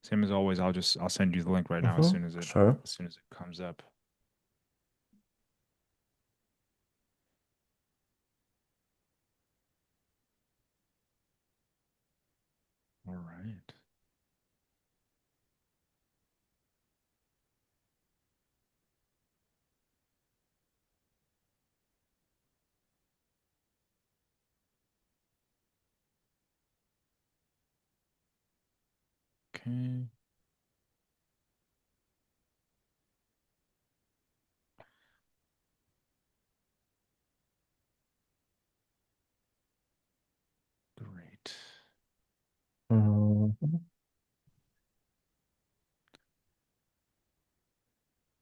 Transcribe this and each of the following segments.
Same as always, I'll send you the link right now Sure. as soon as it comes up. All right. Okay. Great. Mhm.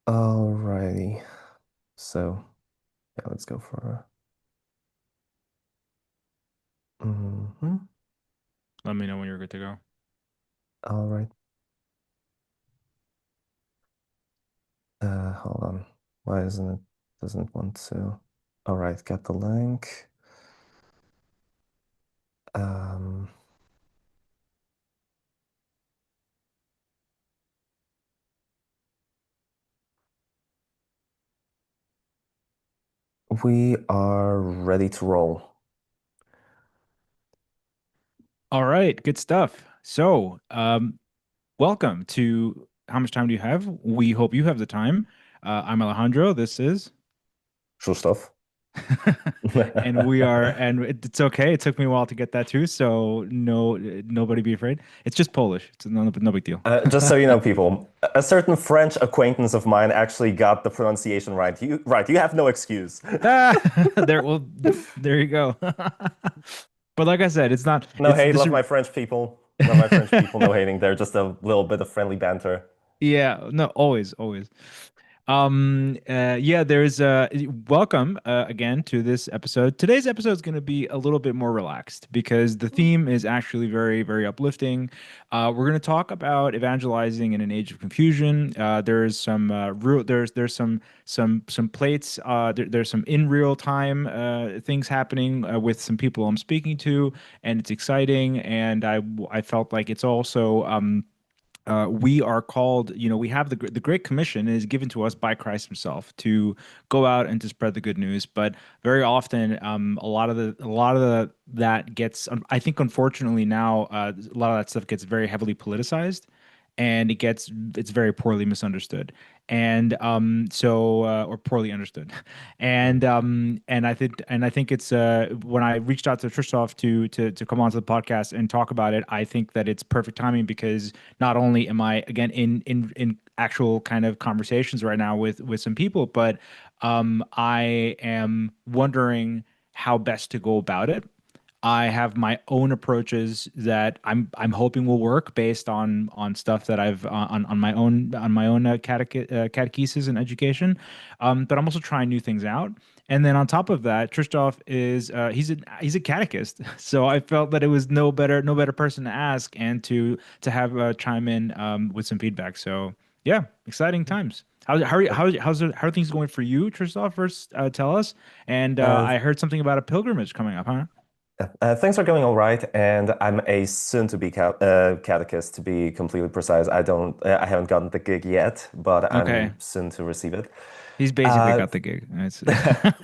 Alrighty. So, yeah, let's go for. Mhm. Let me know when you're good to go. All right. Hold on. Why isn't it? Doesn't want to. All right, got the link. Um, we are ready to roll. All right, good stuff. So, welcome to How Much Time Do You Have? We hope you have the time. I'm Alejandro. This is, Sure stuff. and we are, and it's okay. It took me a while to get that too, so nobody be afraid. It's just Polish. It's no big deal. Just so you know, people, a certain French acquaintance of mine actually got the pronunciation right. You have no excuse. Ah, there you go. But like I said, it's not. No It's hate, this. love my French people. Love my French people, no hating. They're just a little bit of friendly banter. Yeah, no, always. Yeah, there's welcome again to this episode. Today's episode is going to be a little bit more relaxed because the theme is actually very uplifting. We're going to talk about evangelizing in an age of confusion. There's some real there's some plates there's some in real time things happening with some people I'm speaking to, and it's exciting, and I felt like it's also we are called, we have the Great Commission is given to us by Christ Himself to go out and to spread the good news. But very often, a lot of that gets, I think, unfortunately now, a lot of that stuff gets very heavily politicized, and it's very poorly misunderstood, and or poorly understood, and I think it's when I reached out to Trishtov to come onto the podcast and talk about it, I think that it's perfect timing because not only am I again in actual kind of conversations right now with some people, but I am wondering how best to go about it. I have my own approaches that I'm hoping will work based on stuff that I've on my own catechesis and education, but I'm also trying new things out. And then on top of that, Christoph is he's a catechist, so I felt that it was no better person to ask and to have chime in with some feedback. So yeah, exciting times. How are things going for you, Christoph? First, tell us. And Uh, I heard something about a pilgrimage coming up, huh? Things are going all right, and I'm a soon-to-be catechist, to be completely precise. I haven't gotten the gig yet, but Okay. I'm soon to receive it. He's basically Uh, got the gig. It's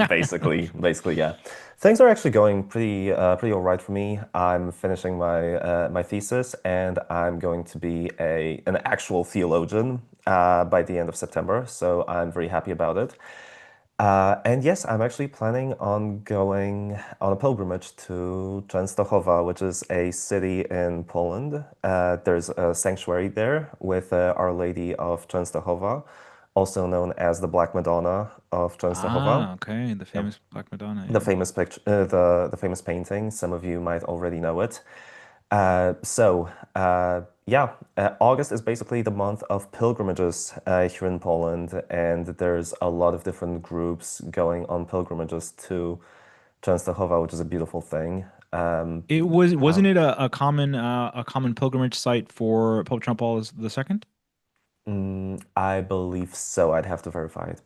basically, yeah. Things are actually going pretty all right for me. I'm finishing my thesis, and I'm going to be an actual theologian by the end of September. So I'm very happy about it. And yes, I'm actually planning on going on a pilgrimage to Częstochowa, which is a city in Poland. There's a sanctuary there with Our Lady of Częstochowa, also known as the Black Madonna of Częstochowa. Ah, okay. The Yep. famous Black Madonna, The yeah. famous picture, the famous painting. Some of you might already know it. Yeah, August is basically the month of pilgrimages here in Poland, and there's a lot of different groups going on pilgrimages to Częstochowa, which is a beautiful thing. Wasn't it a common pilgrimage site for Pope John Paul the second? I believe so. I'd have to verify it.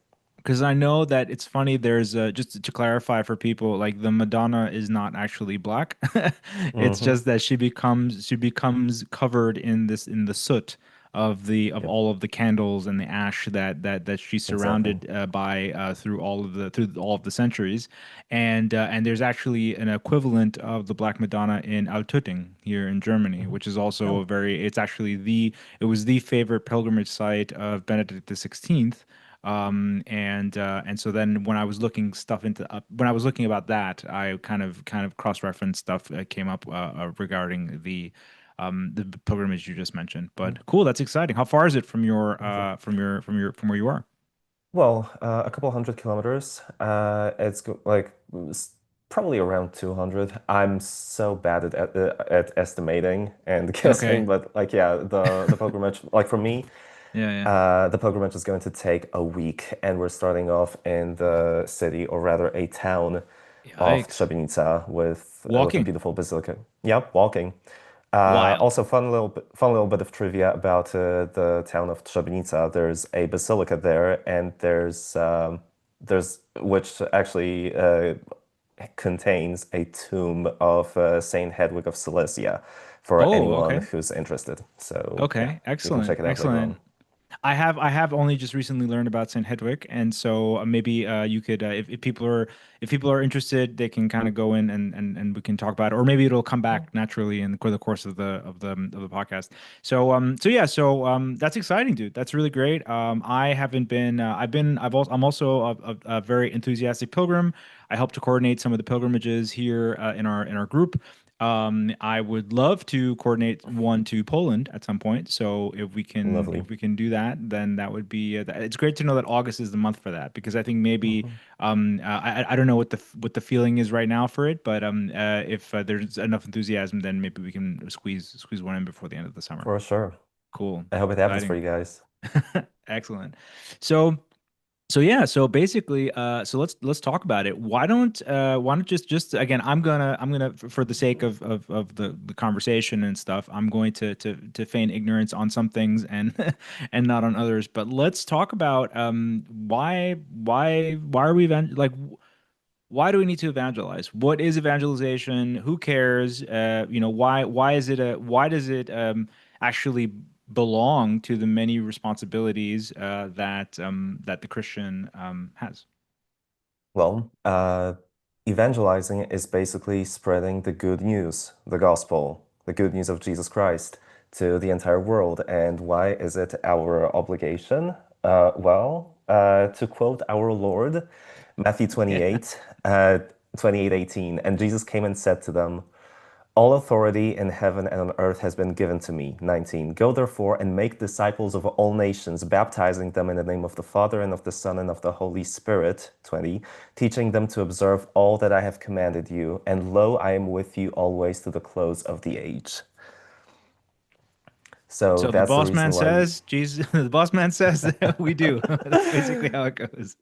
Because I know that it's funny. There's just to clarify for people, like the Madonna is not actually black. It's Hmm. just that she becomes covered in this in the soot of Yep, all of the candles and the ash that she's exactly. surrounded by through all of the centuries, and there's actually an equivalent of the Black Madonna in Altötting here in Germany, Hmm. which is also Oh, a very it's actually the it was the favorite pilgrimage site of Benedict the XVI. And so then when I was looking stuff into when I was looking about that, I kind of cross-referenced stuff that came up regarding the pilgrimage you just mentioned. mhm. But cool, that's exciting. How far is it from your Lovely. from where you are? Well, a couple hundred kilometers. Like probably around 200. I'm so bad at estimating and guessing, Okay. but like yeah, the pilgrimage, like for me, Yeah, yeah. the pilgrimage is going to take a week, and we're starting off in the city, or rather a town of Yikes. Treblinka with a Walking. beautiful basilica. Yep, walking. Wild. Also, fun little bit of trivia about the town of Treblinka. There's a basilica there, and there's which actually contains a tomb of Saint Hedwig of Silesia for Oh, anyone okay. who's interested. So yeah, Okay. you can check Excellent. it out later on. Excellent. I have only just recently learned about Saint Hedwig, and so maybe you could if people are interested, they can kind of go in and we can talk about it, or maybe it'll come Yeah. back naturally in the course of the podcast. So yeah, that's exciting, dude. That's really great. I haven't been I'm also a very enthusiastic pilgrim. I help to coordinate some of the pilgrimages here in our group. I would love to coordinate one to Poland at some point. So Lovely. if we can do that, then that would be it's great to know that August is the month for that because I think maybe Hmm. I don't know what the feeling is right now for it, but if there's enough enthusiasm, then maybe we can squeeze one in before the end of the summer. For sure. Cool, I hope it happens for exciting, you guys. excellent. So. So yeah, so basically, so let's talk about it. Why don't just again, I'm gonna for the sake of the conversation and stuff, I'm going to feign ignorance on some things and and not on others. But let's talk about why are we why do we need to evangelize? What is evangelization? Who cares? Why is it a why does it actually belong to the many responsibilities that the Christian has? Well, evangelizing is basically spreading the good news, the gospel, the good news of Jesus Christ to the entire world. And why is it our obligation? To quote our Lord, Matthew Yeah. 28, 28:18, and Jesus came and said to them, all authority in heaven and on earth has been given to me. 19. Go therefore and make disciples of all nations, baptizing them in the name of the Father and of the Son and of the Holy Spirit. 20. Teaching them to observe all that I have commanded you. And lo, I am with you always to the close of the age. So So the that's the boss man reason why. says, Jesus, the boss man says we do. That's basically how it goes.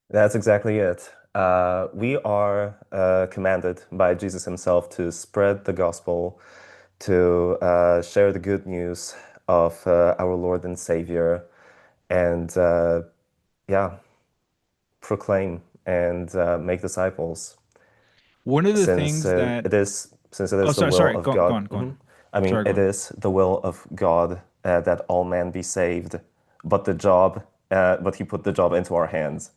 That's exactly it. We are commanded by Jesus himself to spread the gospel, to share the good news of our Lord and Savior, and yeah, proclaim and make disciples. One of the Since things that since it oh is the will sorry, of go God. on, go on. I mean, Sorry, go it on. is the will of God that all men be saved, but He put the job into our hands.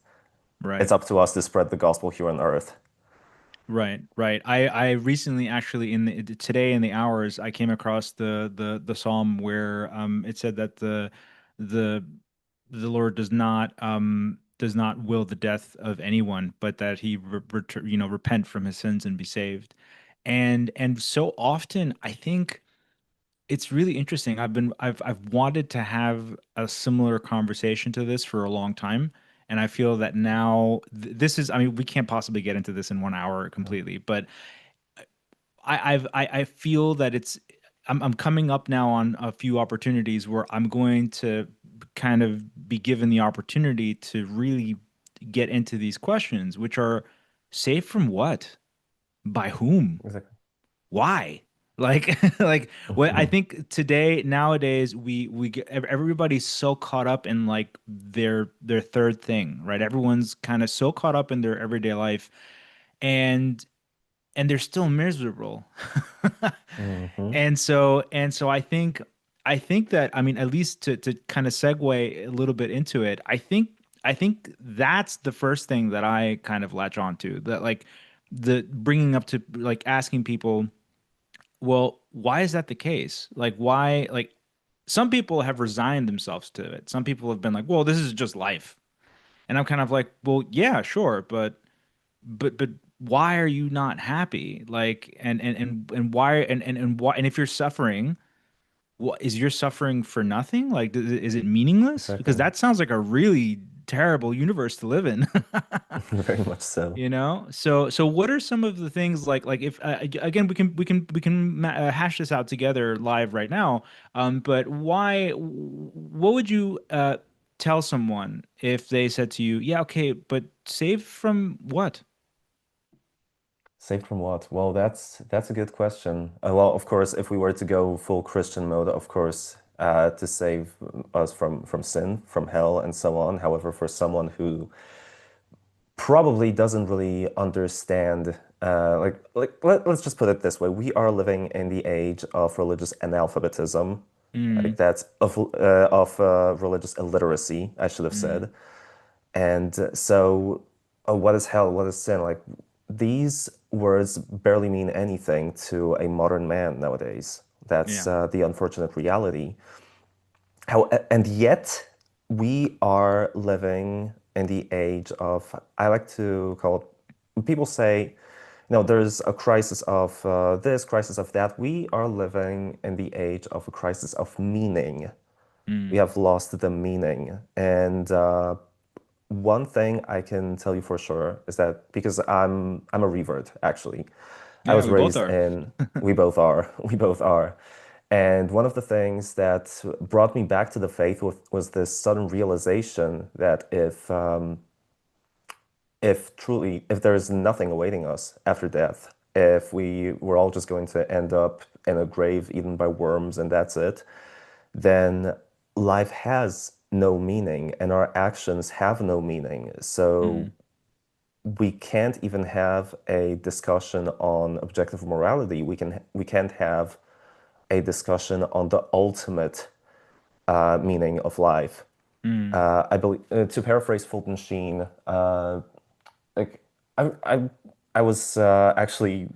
It's Right. up to us to spread the gospel here on earth. Right, right. I recently actually today in the hours I came across the psalm where it said that the the Lord does not will the death of anyone, but that he repent from his sins and be saved. And so often I think it's really interesting. I've wanted to have a similar conversation to this for a long time, and I feel that now this is. I mean, we can't possibly get into this in 1 hour Mhm. completely, but I feel that I'm coming up now on a few opportunities where I'm going to kind of be given the opportunity to really get into these questions, which are safe from what, by whom, Exactly. why? Like, like what I think today nowadays everybody's so caught up in like their third thing, right? Everyone's kind of so caught up in their everyday life, and they're still miserable. Hmm. And so I think that, I mean, at least to kind of segue a little bit into it, I think that's the first thing that I kind of latch on to, that like the bringing up to like asking people, well, why is that the case? Like, why, like, some people have resigned themselves to it. Some people have been like, well, this is just life. And I'm kind of like, well, yeah, sure, but why are you not happy? Like, and why, and why, and if you're suffering, what is your suffering for nothing? Like, is it meaningless? Because Exactly. that sounds like a really terrible universe to live in. Very much so. So what are some of the things, like if again, we can hash this out together live right now. But what would you tell someone if they said to you, yeah, okay, but saved from what? Saved from what? Well, that's a good question. Well, of course, if we were to go full Christian mode, of course, to save us from sin, from hell, and so on. However, for someone who probably doesn't really understand, let's just put it this way: we are living in the age of religious analphabetism, Mm, like that's of religious illiteracy, I should have mm, said. And so, what is hell? What is sin? Like, these words barely mean anything to a modern man nowadays. That's yeah. the unfortunate reality. And yet, we are living in the age of, I like to call it, people say, there's a crisis of this, crisis of that. We are living in the age of a crisis of meaning. We Mm. have lost the meaning. And one thing I can tell you for sure is that because I'm a revert actually. I Yeah, was we both raised are. in we both are. We both are. And one of the things that brought me back to the faith was this sudden realization that if truly if there is nothing awaiting us after death, if we were all just going to end up in a grave eaten by worms and that's it, then life has no meaning and our actions have no meaning. So Mm, we can't even have a discussion on objective morality. We can't have a discussion on the ultimate meaning of life. mm. I believe, to paraphrase Fulton Sheen, like I I was actually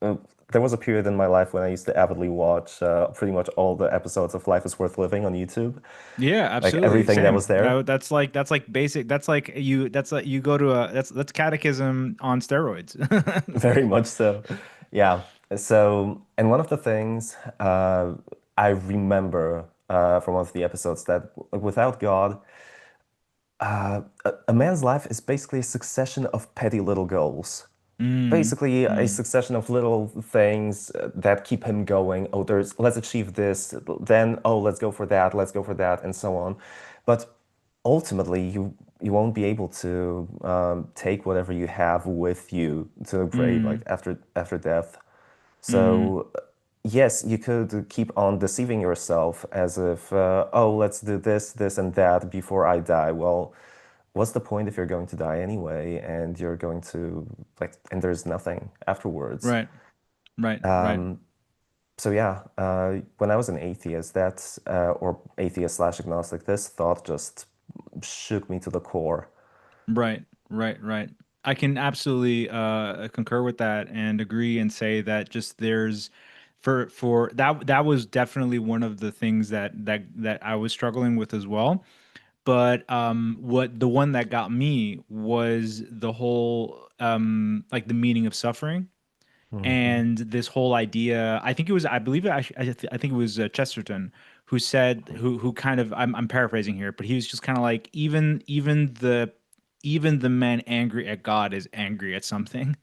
uh, there was a period in my life when I used to avidly watch pretty much all the episodes of Life is Worth Living on YouTube, Yeah, like absolutely. everything that Same. was there. That's like basic. That's like you go to that's catechism on steroids. Very much so. Yeah. So, and one of the things I remember from one of the episodes that without God, a man's life is basically a succession of petty little goals. Mm, Basically, a mm, succession of little things that keep him going. Oh, let's achieve this, then, oh, let's go for that, and so on. But ultimately, you won't be able to take whatever you have with you to the grave, like mm, after death. mm. So, yes, you could keep on deceiving yourself as if, oh, let's do this, this, and that before I die. Well, what's the point if you're going to die anyway and you're going to, like, and there's nothing afterwards? Right, right, right. So, yeah, when I was an atheist, or atheist slash agnostic, this thought just shook me to the core. Right, right, right. I can absolutely concur with that and agree and say that just there's for that was definitely one of the things that I was struggling with as well. But what the one that got me was the whole like the meaning of suffering. Hmm. And this whole idea, I think it was, I believe it, I think it was Chesterton who said, who kind of, I'm paraphrasing here, but he was just kind of like, even the man angry at God is angry at something.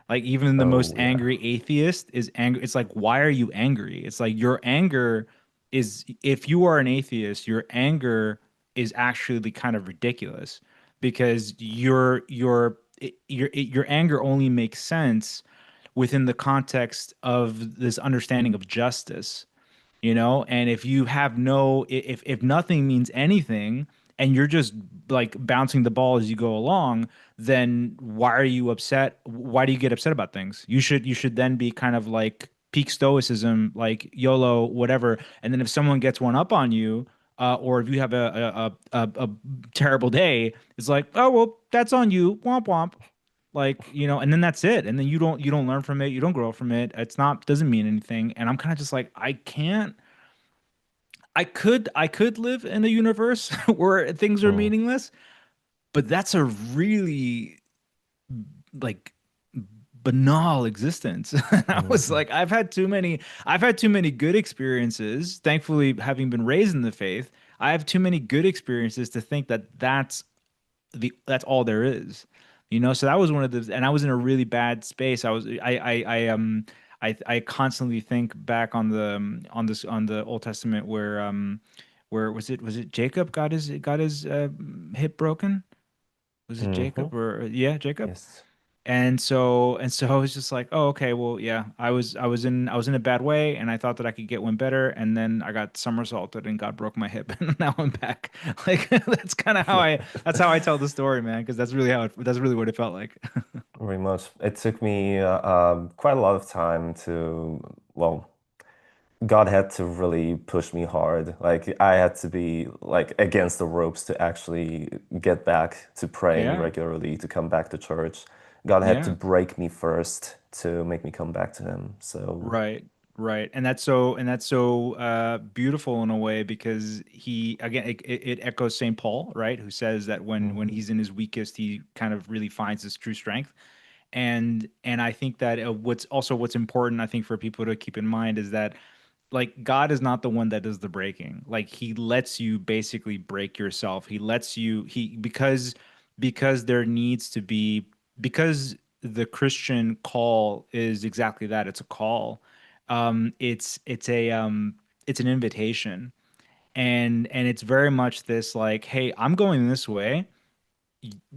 Like even the most Oh, yeah. angry atheist is angry. It's like, why are you angry? It's like your anger is, if you are an atheist, your anger is actually kind of ridiculous because your anger only makes sense within the context of this understanding of justice, you know. And if you have no, if nothing means anything and you're just like bouncing the ball as you go along, then why are you upset? Why do you get upset about things? You should then be kind of like peak stoicism, like YOLO, whatever. And then if someone gets one up on you, or if you have a terrible day, it's like, oh well, that's on you, womp womp. Like, you know, and then that's it. And then you don't learn from it, you don't grow from it. It's not, doesn't mean anything. And I'm kind of just like, I can't, I could live in a universe where things are Mm, meaningless, but that's a really like banal existence. I was mhm, like, I've had too many good experiences. Thankfully, having been raised in the faith, I have too many good experiences to think that that's all there is. You know, so that was one of the, and I was in a really bad space. I constantly think back on the Old Testament where was it Jacob got his hip broken? Was it mhm. Jacob or yeah, Jacob? Yes. And so I was just like, oh, okay, well, yeah, I was in a bad way, and I thought that I could get one better, and then I got somersaulted, and God broke my hip, and now I'm back. Like that's kind of how I tell the story, man, because that's really what it felt like. Very much. It took me quite a lot of time well, God had to really push me hard. Like I had to be like against the ropes to actually get back to praying Yeah, regularly, to come back to church. God had to yeah. break me first to make me come back to him. So, Right, right. And that's so beautiful in a way because he again it echoes St. Paul, right? Who says that when mhm, he's in his weakest, he kind of really finds his true strength. And I think that what's important, I think, for people to keep in mind is that like God is not the one that does the breaking. Like he lets you basically break yourself. He lets you he because there needs to be because the Christian call is exactly that. It's a call. It's an invitation. And it's very much this like, hey, I'm going this way,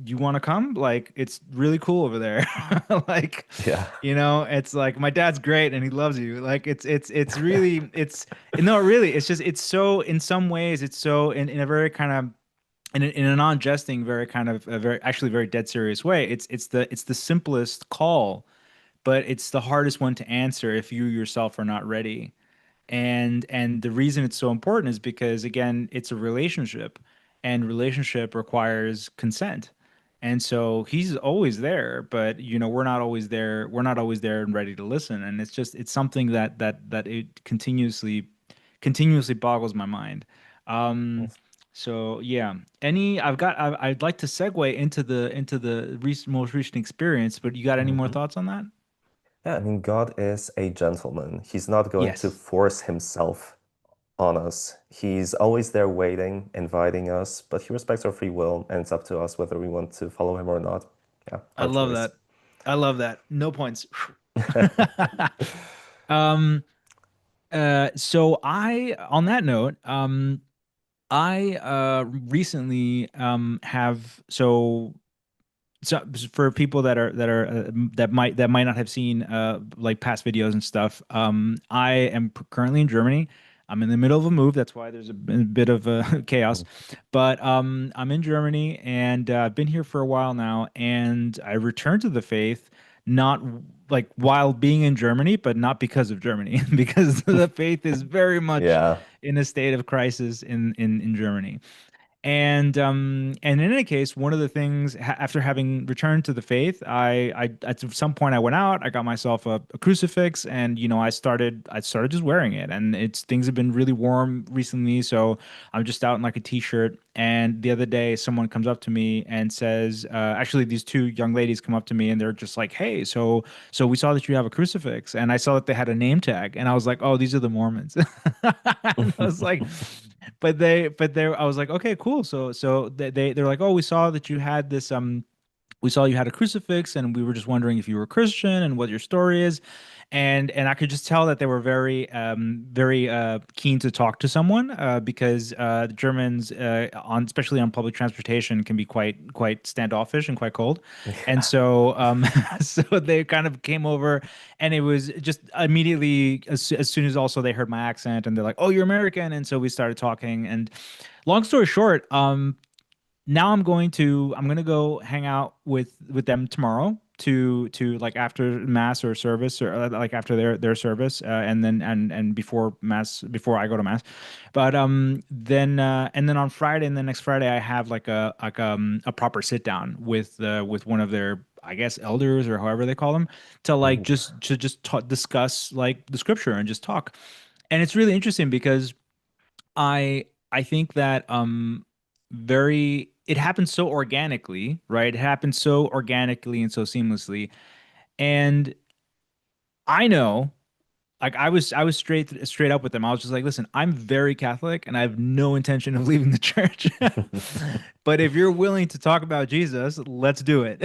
you want to come? Like, it's really cool over there. Like, yeah. it's like my dad's great and he loves you. Like, it's really, no, really, it's just, it's so, in some ways, it's so, in a very kind of, in a non-jesting, very kind of, a very, actually very dead serious way. It's the simplest call, but it's the hardest one to answer if you yourself are not ready. And the reason it's so important is because again, it's a relationship, and relationship requires consent. And so he's always there, but we're not always there and ready to listen. And it's something that it continuously boggles my mind. um Yes. so yeah, I'd like to segue into the most recent experience, but you got any more Mhm. thoughts on that? Yeah, I mean, God is a gentleman. He's not going to Yes, force himself on us. He's always there waiting, inviting us, but he respects our free will, and it's up to us whether we want to follow him or not. Yeah, I our love choice. that. I love that. No points. Um, so on that note, I recently so for people that might not have seen like past videos and stuff, I am currently in Germany. I'm in the middle of a move. That's why there's a bit of chaos. But I'm in Germany, and I've been here for a while now, and I returned to the faith not like while being in Germany, but not because of Germany, because the faith is very much Yeah. in a state of crisis in Germany. And in any case, one of the things after having returned to the faith, I at some point I went out, I got myself a crucifix, and I started just wearing it, and it's things have been really warm recently, so I'm just out in like a t-shirt. And the other day, someone comes up to me and says, actually, these two young ladies come up to me, and they're just like, "Hey, so we saw that you have a crucifix," and I saw that they had a name tag, and I was like, "Oh, these are the Mormons." And I was like, I was like, okay, cool. So they're like, oh, we saw you had a crucifix, and we were just wondering if you were Christian and what your story is. and I could just tell that they were very keen to talk to someone because the Germans on especially on public transportation can be quite standoffish and quite cold, and Yeah. so so they kind of came over, and it was just immediately as soon as also they heard my accent and they're like, "Oh, you're American," and so we started talking. And long story short, now I'm gonna go hang out with them tomorrow to like after mass or service or like after their service and then and before mass before I go to mass, but then and then on Friday and then next Friday I have like a proper sit down with one of their, I guess, elders or however they call them, to like Ooh. just discuss like the scripture and just talk. And it's really interesting because I think that very it happens so organically, right? It happens so organically and so seamlessly. And I know, like I was straight up with them. I was just like, listen, I'm very Catholic and I have no intention of leaving the church. But if you're willing to talk about Jesus, let's do it.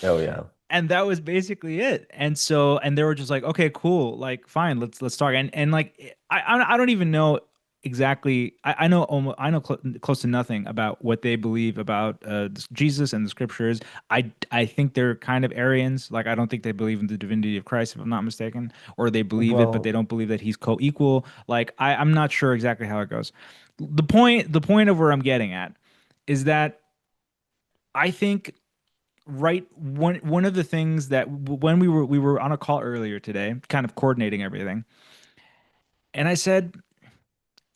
Oh yeah. And that was basically it. And so, and they were just like, okay, cool, like fine, let's talk. And like I don't even know exactly. I know almost, I know close to nothing about what they believe about Jesus and the scriptures. I think they're kind of Arians. Like I don't think they believe in the divinity of Christ, if I'm not mistaken, or they believe it but they Well, don't believe that he's co-equal. Like I'm not sure exactly how it goes. The point of where I'm getting at is that I think right one of the things that when we were on a call earlier today kind of coordinating everything, and I said,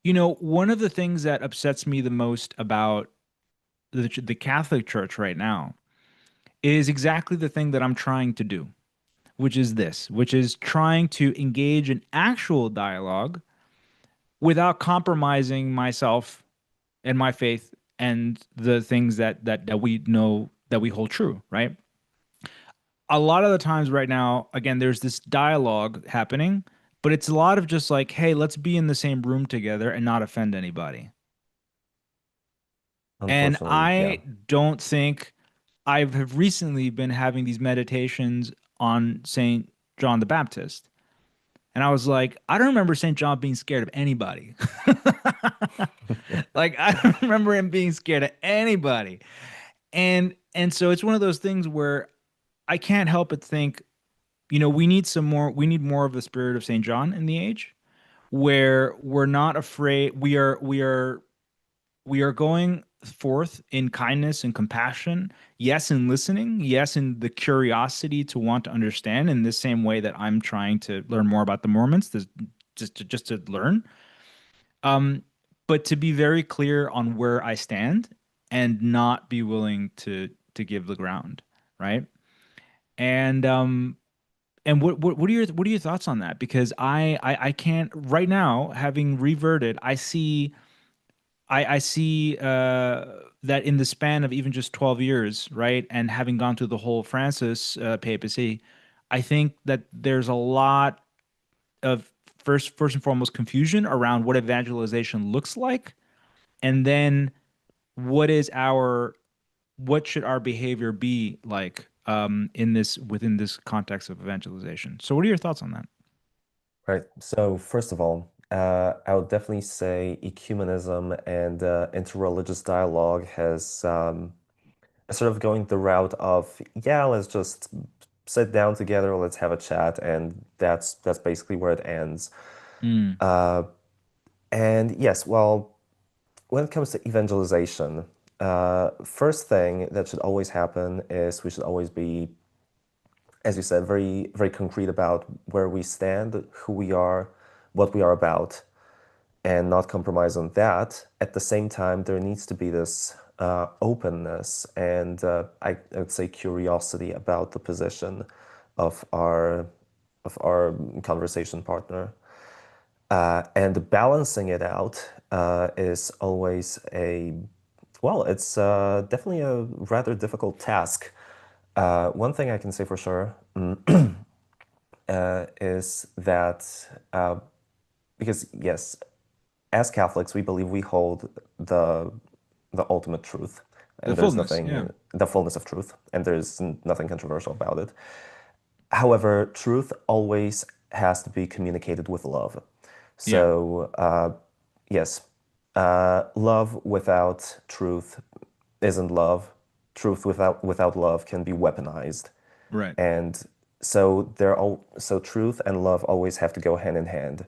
one of the things that upsets me the most about the Catholic Church right now is exactly the thing that I'm trying to do, which is trying to engage in actual dialogue without compromising myself and my faith and the things that we know that we hold true, right? A lot of the times right now, again, there's this dialogue happening, but it's a lot of just like, hey, let's be in the same room together and not offend anybody. And unfortunately, yeah. I don't think I have recently been having these meditations on Saint John the Baptist. And I was like, I don't remember Saint John being scared of anybody. Like I don't remember him being scared of anybody. And so it's one of those things where I can't help but think, we need more of the spirit of St. John in the age where we're not afraid. We are going forth in kindness and compassion. Yes, in listening. Yes, in the curiosity to want to understand in the same way that I'm trying to learn more about the Mormons, just to learn. Um, but to be very clear on where I stand and not be willing to give the ground, right? And what are your thoughts on that? Because I can't right now, having reverted, I see that in the span of even just 12 years, right, and having gone through the whole Francis papacy, I think that there's a lot of first and foremost confusion around what evangelization looks like, and then what should our behavior be like in this within this context of evangelization. So what are your thoughts on that? Right. So first of all, I would definitely say ecumenism and interreligious dialogue has sort of going the route of, yeah, let's just sit down together, let's have a chat, and that's basically where it ends. Mm, Uh, and yes, well, when it comes to evangelization, first thing that should always happen is we should always be, as you said, very, very concrete about where we stand, who we are, what we are about, and not compromise on that. At the same time, there needs to be this openness and I would say curiosity about the position of our conversation partner. And balancing it out is always it's definitely a rather difficult task. One thing I can say for sure is that because yes, as Catholics, we believe we hold the the ultimate truth, the and there's fullness, yeah. nothing, the fullness of truth, and there's nothing controversial about it. However, truth always has to be communicated with love. Yeah. So, yes, love without truth isn't love. Truth without love can be weaponized. Right. And so truth and love always have to go hand in hand.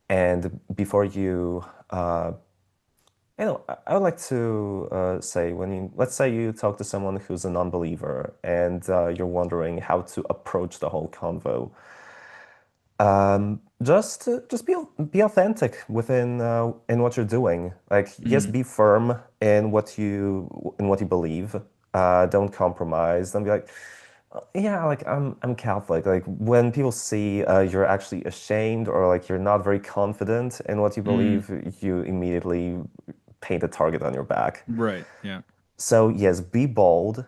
And before you I would like to say when let's say you talk to someone who's a non-believer and you're wondering how to approach the whole convo. Just be authentic within in what you're doing. Like, yes, Mm. be firm in what you believe. Don't compromise. Don't be like, yeah, like I'm Catholic. Like when people see you're actually ashamed or like you're not very confident in what you Mm. believe, you immediately paint a target on your back. Right. Yeah. So yes, be bold,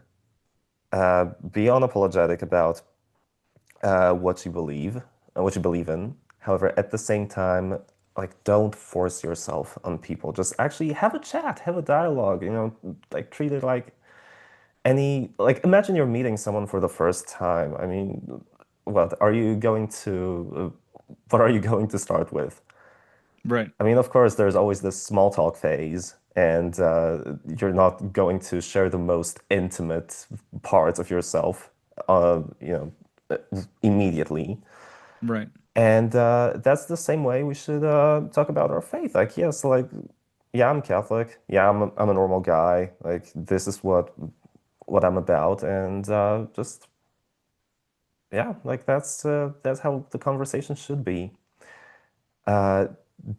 be unapologetic about what you believe and what you believe in. However, at the same time, like don't force yourself on people. Just actually have a chat, have a dialogue, like treat it like like imagine you're meeting someone for the first time. I mean, what are you going to start with? Right. I mean, of course, there's always this small talk phase, and you're not going to share the most intimate parts of yourself, uh, immediately. Right. And that's the same way we should talk about our faith. Like, yes, like, yeah, I'm Catholic. Yeah, I'm a normal guy. Like, this is what I'm about, and just yeah, like that's how the conversation should be. Uh,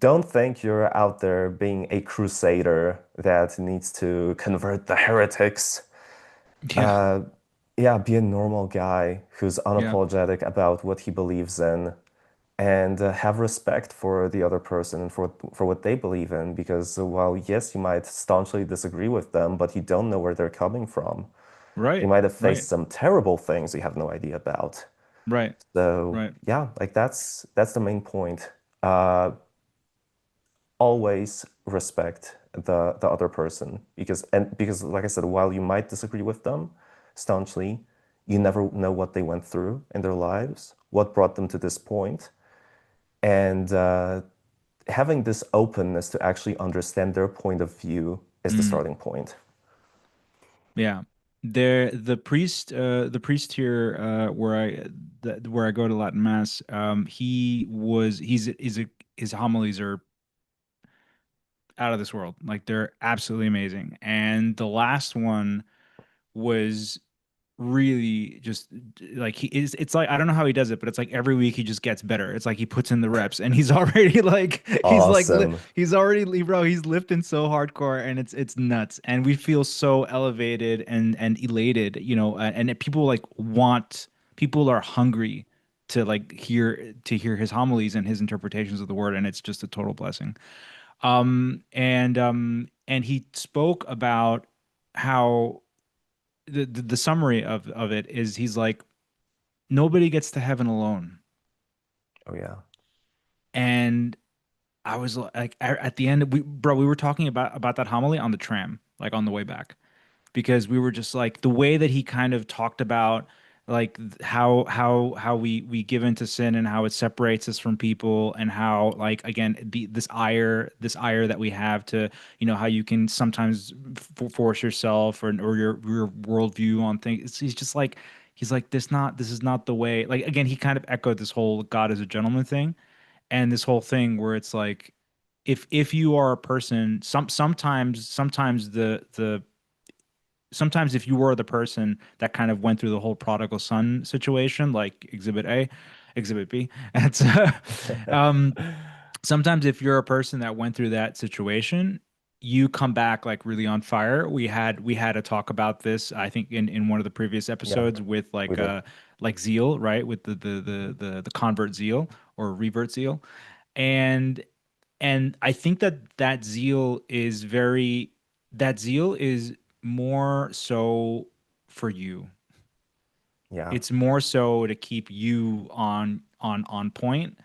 don't think you're out there being a crusader that needs to convert the heretics. Yeah. Uh, yeah, be a normal guy who's Yeah. unapologetic about what he believes in, and have respect for the other person and for what they believe in. Because while yes, you might staunchly disagree with them, but you don't know where they're coming from. You Right. might have Right. faced some terrible things you have no idea about. Right. So Right. yeah, like that's the main point. Uh, Always respect the other person because like I said, while you might disagree with them staunchly, you never know what they went through in their lives, what brought them to this point, and having this openness to actually understand their point of view is the Mm. starting point. Yeah. There, the priest here, where I go to Latin Mass, his homilies are out of this world. Like they're absolutely amazing. And the last one was really just like he is it's like I don't know how he does it, but it's like every week he just gets better. It's like he puts in the reps and he's already like Awesome. he's already bro, he's lifting so hardcore and it's nuts. And we feel so elevated and elated, and people like want people are hungry to like hear his homilies and his interpretations of the word, and it's just a total blessing. And he spoke about how the summary of it is he's like nobody gets to heaven alone. Oh yeah. And I was like at the end we were talking about that homily on the tram, like on the way back, because we were just like the way that he kind of talked about like how we give into sin and how it separates us from people, and how like again this ire that we have to how you can sometimes force yourself or your worldview on things. He's just like this is not the way. Like again, he kind of echoed this whole God is a gentleman thing, and this whole thing where it's like if you are a person sometimes sometimes if you were the person that kind of went through the whole prodigal son situation, like Exhibit A, Exhibit B, it's um, sometimes if you're a person that went through that situation, you come back like really on fire. We had a talk about this, I think, in one of the previous Yeah, episodes with we did. like zeal, right? With the convert zeal or revert zeal, and I think that zeal is more so for you. Yeah, It's more so to keep you on point.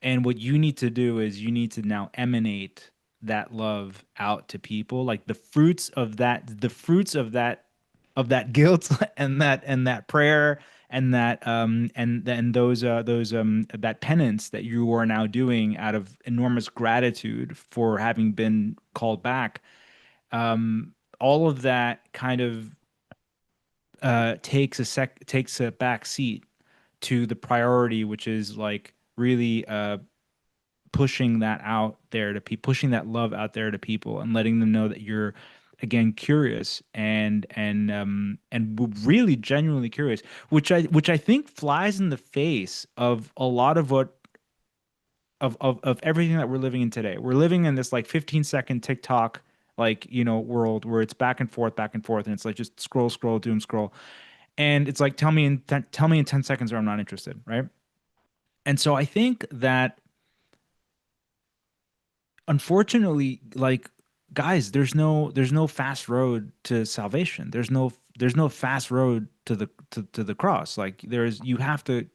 And what you need to do is you need to now emanate that love out to people. Like the fruits of that guilt and that prayer and those that penance that you are now doing out of enormous gratitude for having been called back, all of that kind of takes a back seat to the priority, which is like really pushing that out there to people, pushing that love out there to people, and letting them know that you're again curious and really genuinely curious, which I think flies in the face of a lot of what of everything that we're living in today. We're living in this like 15-second TikTok like world where it's back and forth, and it's like just scroll, scroll, doom scroll, and it's like tell me in 10 seconds or I'm not interested, right? And so I think that unfortunately, like guys, there's no fast road to salvation. There's no fast road to the cross. Like there's you have to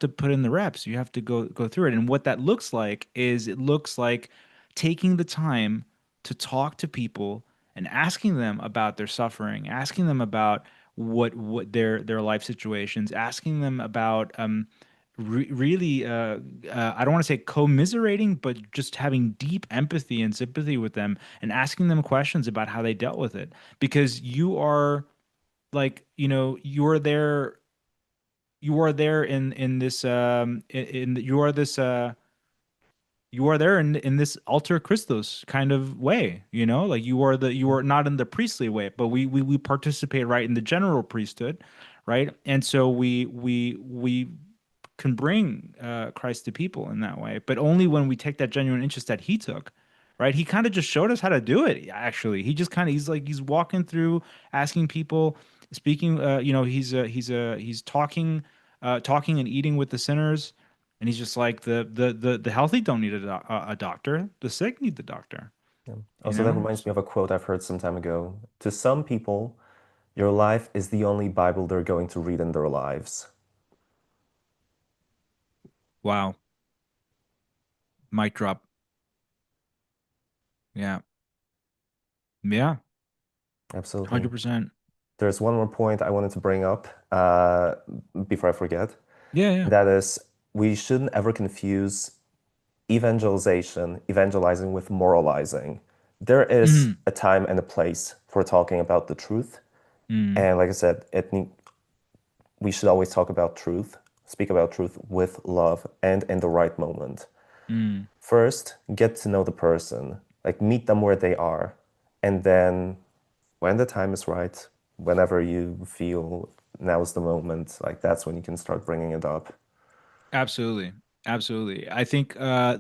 put in the reps. You have to go through it. And what that looks like is it looks like taking the time to talk to people and asking them about their suffering, asking them about what their life situations, asking them about really I don't want to say commiserating, but just having deep empathy and sympathy with them and asking them questions about how they dealt with it. Because you are like, you are there in this you are there in this alter Christos kind of way, like you are not in the priestly way, but we participate right in the general priesthood, right? And so we can bring Christ to people in that way, but only when we take that genuine interest that he took, right? He kind of just showed us how to do it. Actually, he's walking through, asking people, speaking. He's talking and eating with the sinners, and he's just like the healthy don't need a doctor, the sick need the doctor. Yeah. You Also, that know? reminds me of a quote I've heard some time ago. To some people, your life is the only Bible they're going to read in their lives. Wow, mic drop. Yeah, yeah, Absolutely. 100%. There's one more point I wanted to bring up before I forget. Yeah, yeah. That is, we shouldn't ever confuse evangelizing with moralizing. There is Mm, a time and a place for talking about the truth. mm, And like I said, we should always talk about truth, speak about truth with love and in the right moment. mm. First, get to know the person, like meet them where they are. And then when the time is right, whenever you feel now is the moment, like that's when you can start bringing it up. Absolutely. Absolutely. I think I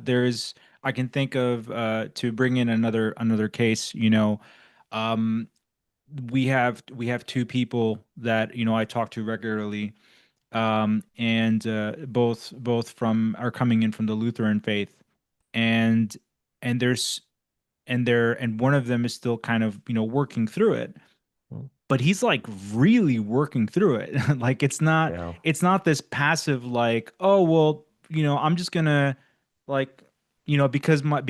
can think of to bring in another case, um we have two people that, I talk to regularly, and both from are coming in from the Lutheran faith, and and there's and one of them is still kind of, working through it, Mm. but he's like really working through it. Like Yeah, it's not this passive like, oh well, I'm just gonna like, because my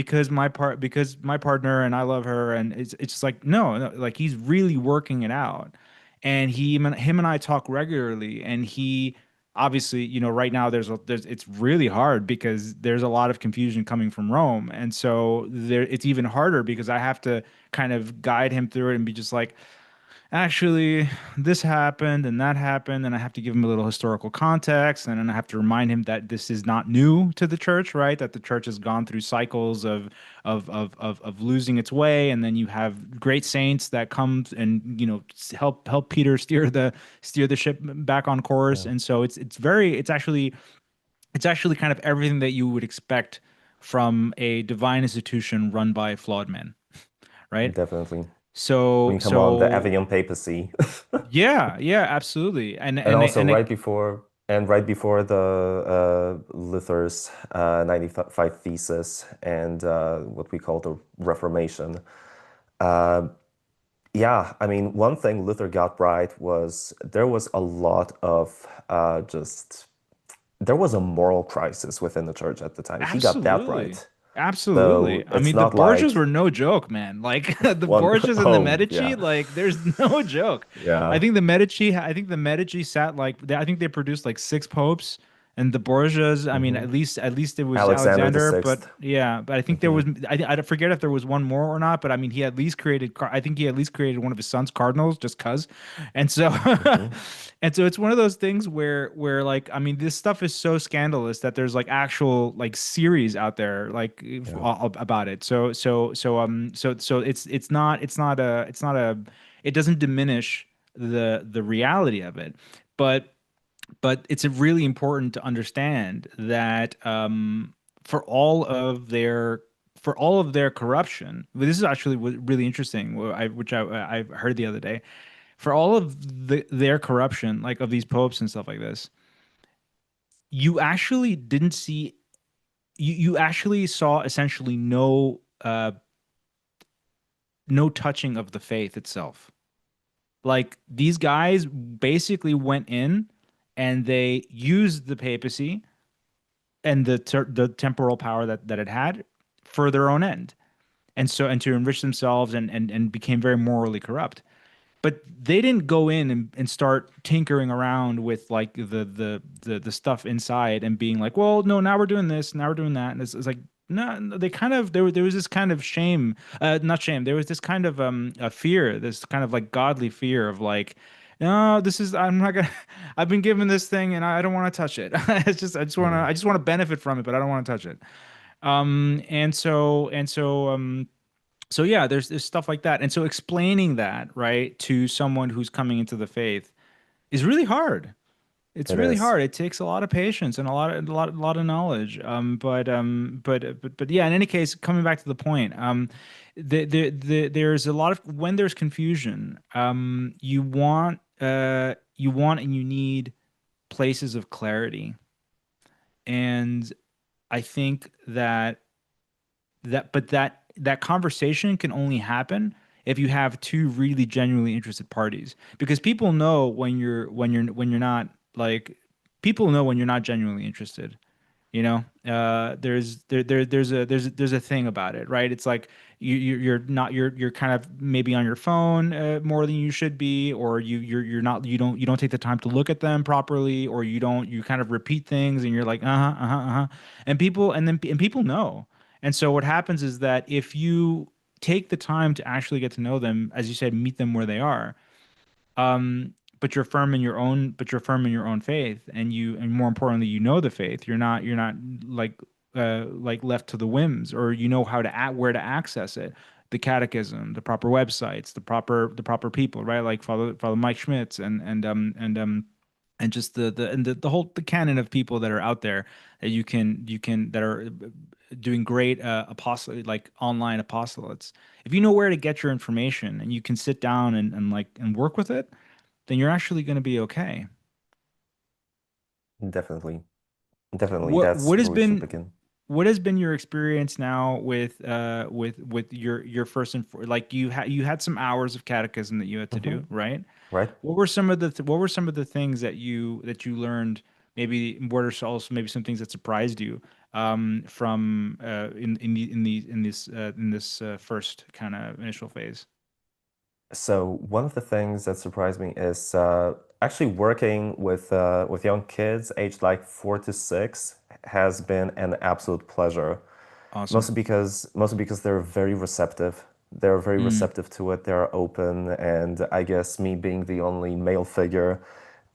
partner and I love her, and it's just like no, no, like he's really working it out. And him and I talk regularly, and he obviously, right now there's it's really hard because there's a lot of confusion coming from Rome. And so it's even harder because I have to kind of guide him through it and be just like, actually, this happened and that happened, and I have to give him a little historical context, and then I have to remind him that this is not new to the church, right? That the church has gone through cycles of losing its way, and then you have great saints that come and, help Peter steer the ship back on course. yeah, And so it's actually kind of everything that you would expect from a divine institution run by flawed men, right? definitely. When So you come on the so Avian papacy. yeah, yeah, absolutely. And And and they, also and they, right before the Luther's 95 thesis and what we call the Reformation. Uh, yeah, I mean, one thing Luther got right was there was a lot of just there was a moral crisis within the church at the time. He got that Absolutely. right. Absolutely. So I it's mean, the not Borgias like were no joke, man. Like the one, Borgias and the oh, Medici, yeah. like there's no joke. Yeah. I think the Medici sat like I think they produced like six popes, and the Borgias, I mean, Hmm. at least it was Alexander the Alexander, but Sixth. yeah, but I think there Hmm. was I forget if there was one more or not, but I mean, he at least created I think he at least created one of his sons cardinals just cuz. And so Hmm. and so it's one of those things where like I mean this stuff is so scandalous that there's like actual like series out there like Yeah. about it. So it's not a it doesn't diminish the reality of it. But it's really important to understand that for all of their for all of their corruption, this is actually really interesting, which I heard the other day. For all of their corruption, like of these popes and stuff like this, you actually didn't see you actually saw essentially no touching of the faith itself. Like these guys basically went in and they used the papacy and the temporal power that it had for their own end, and so and to enrich themselves and became very morally corrupt. But they didn't go in and start tinkering around with like the stuff inside and being like, well, no, now we're doing this, now we're doing that, and it's like no, they kind of there was this kind of shame, not shame. There was this kind of a fear, this kind of like godly fear of like, no, this is I'm not gonna. I've been given this thing and I don't want to touch it. It's just Mm. I just want to benefit from it, but I don't want to touch it. So yeah, there's stuff like that. And so explaining that, right, to someone who's coming into the faith is really hard. It's It really is. hard. It takes a lot of patience and a lot of knowledge. But yeah, in any case, coming back to the point, there's a lot of when there's confusion, you want and you need places of clarity. And I think that conversation can only happen if you have two really genuinely interested parties, because people know when you're not like people know when you're not genuinely interested. You know, there's a thing about it, right? It's like you're not you're kind of maybe on your phone more than you should be, or you're not you don't take the time to look at them properly, or you kind of repeat things and you're like and people know. And so what happens is that if you take the time to actually get to know them, as you said, meet them where they are, but you're firm in your own faith, and and more importantly, you know the faith. You're not like left to the whims, or you know how to where to access it, the catechism, the proper websites, the proper people, right? Like Father Mike Schmitz and just the whole the canon of people that are out there that you can that are doing great apostle like online apostolates. If you know where to get your information and you can sit down and like and work with it, then you're actually going to be okay. Definitely. Definitely. That's What has where we should been begin. what has been your experience now with your first and like you had some hours of catechism that you had to Hmm. do, right? Right? What were some of what were some of the things that you learned? Maybe what are also maybe some things that surprised you from in this first kind of initial phase? So one of the things that surprised me is actually working with young kids aged like 4 to 6 has been an absolute pleasure. Awesome. Mostly because they're very receptive. They're very Mm, receptive to it. They're open, and I guess me being the only male figure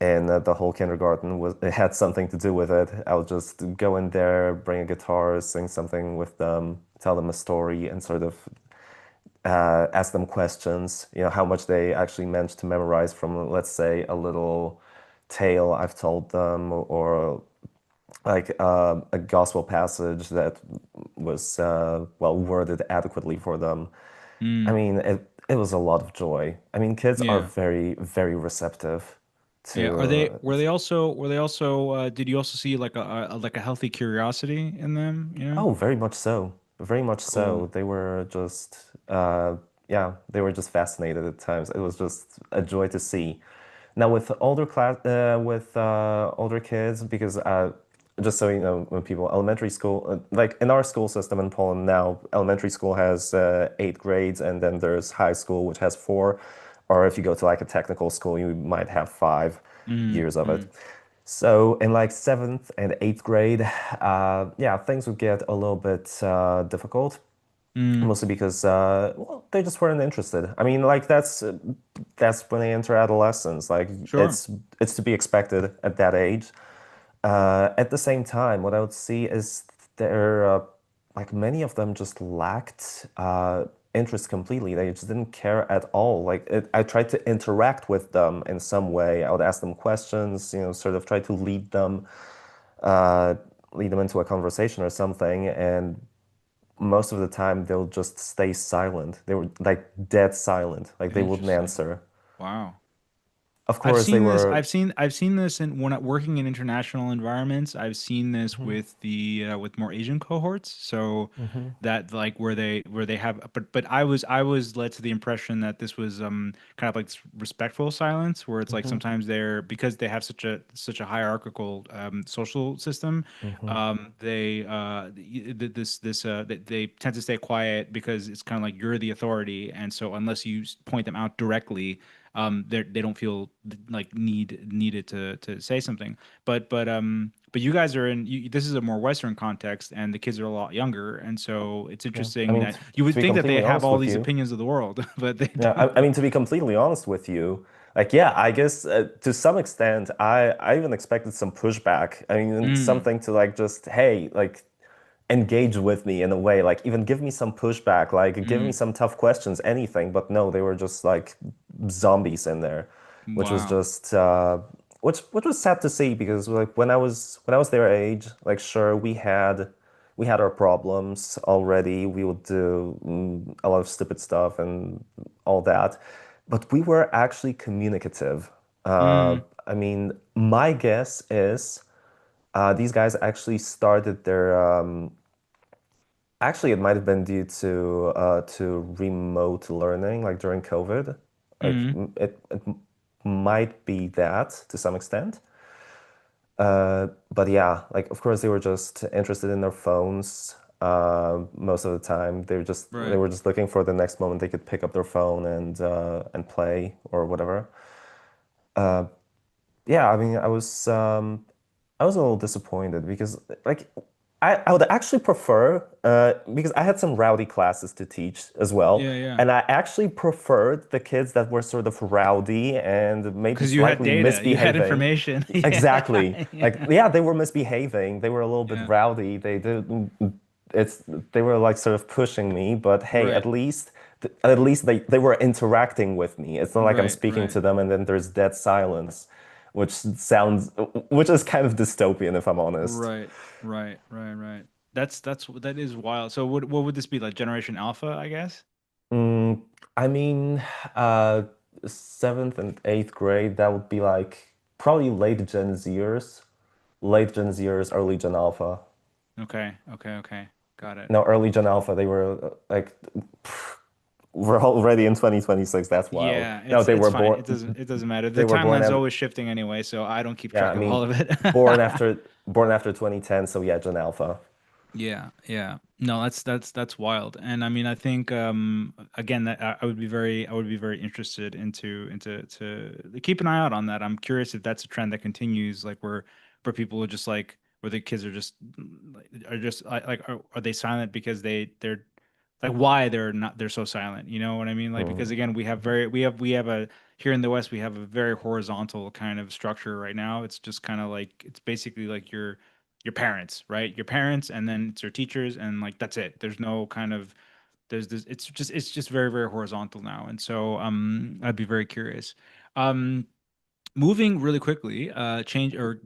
in the whole kindergarten was it had something to do with it. I'll just go in there, bring a guitar, sing something with them, tell them a story, and sort of ask them questions. You know, how much they actually managed to memorize from, let's say, a little tale I've told them, or like a gospel passage that was well worded adequately for them. I mm, mean, it was a lot of joy. I mean, kids are yeah. very, very receptive Yeah. to. Were they also did you also see like like a healthy curiosity in them, you know? Oh, very much so. Very much Cool. so. They were just yeah, they were just fascinated at times. It was just a joy to see. Now with older kids, because just so you know, when people elementary school, like in our school system in Poland now, elementary school has 8 grades, and then there's high school, which has four. Or if you go to like a technical school, you might have 5 years of it. Mm. So in like seventh and eighth grade, yeah, things would get a little bit difficult, Mm. mostly because well, they just weren't interested. I mean, like that's when they enter adolescence. Like Sure. it's to be expected at that age. At the same time, what I would see is there, like many of them just lacked interest completely. They just didn't care at all. I tried to interact with them in some way. I would ask them questions, sort of try to uh, lead them into a conversation or something. And most of the time, they'll just stay silent. They were like dead silent, like they wouldn't Interesting. answer. Wow. Of course, they were. I've seen this in when working in international environments. I've seen this Mhm, with the with more Asian cohorts. So mhm, that like where they have, but I was led to the impression that this was kind of like this respectful silence, where it's like mhm, sometimes they're, because they have such a hierarchical social system, mhm, they tend to stay quiet because it's kind of like you're the authority, and so unless you point them out directly, they don't feel like needed to say something. But you guys are in this is a more Western context, and the kids are a lot younger, and so it's yeah. I interesting mean, that you to would be think that they completely have honest all with these you, opinions of the world, but they yeah, don't. I mean, to be completely honest with you, like, yeah, I guess to some extent, I even expected some pushback. I mean, Mm, something to like just, hey, like engage with me in a way, like even give me some pushback, like give me mm, some tough questions, anything. But no, they were just like zombies in there, which was wow. just which was sad to see because like when I was their age, like sure we had our problems already. We would do a lot of stupid stuff and all that, but we were actually communicative. Mm, I mean, my guess is these guys actually started their actually, it might have been due to remote learning, like during COVID. Like mm, it might be that to some extent. But yeah, like of course they were just interested in their phones most of the time. They right. were just looking for the next moment they could pick up their phone and play or whatever. Yeah, I mean, I was a little disappointed because like I would actually prefer because I had some rowdy classes to teach as well, Yeah, yeah. and I actually preferred the kids that were sort of rowdy and maybe Because you had slightly data, you had misbehaving. information. Exactly. Yeah, Like yeah, yeah, they were misbehaving. They were a little bit yeah. rowdy. It's they were like sort of pushing me, but hey, Right, at least they were interacting with me. It's not like I'm right, speaking right. to them and then there's dead silence, which is kind of dystopian if I'm honest. Right, right. That is wild. So what would this be like Generation Alpha, I guess? Mm, I mean, uh, seventh and eighth grade, that would be like probably late Gen Zers, early Gen Alpha. Okay. Got it. No, early Gen Alpha, they were like, we're already in 2026. That's wild. Yeah, No, they it's were fine. born. It doesn't matter. The They were born timeline's at, always shifting anyway, so I don't keep yeah, I track of all mean, of it. born after 2010. So yeah, Gen Alpha. Yeah. No, that's wild. And I mean, I think again that I would be very interested into to keep an eye out on that. I'm curious if that's a trend that continues, like where people are just like where the kids are just are they silent because they're like why they're so silent, you know what I mean? Like because Mhm. again, we have a here in the West we have a very horizontal kind of structure right now. It's just kind of like it's basically like your parents, right? Your parents, and then it's your teachers, and like that's it. There's no kind of there's this. It's just very very horizontal now, and so I'd be very curious. Um, moving really quickly, change or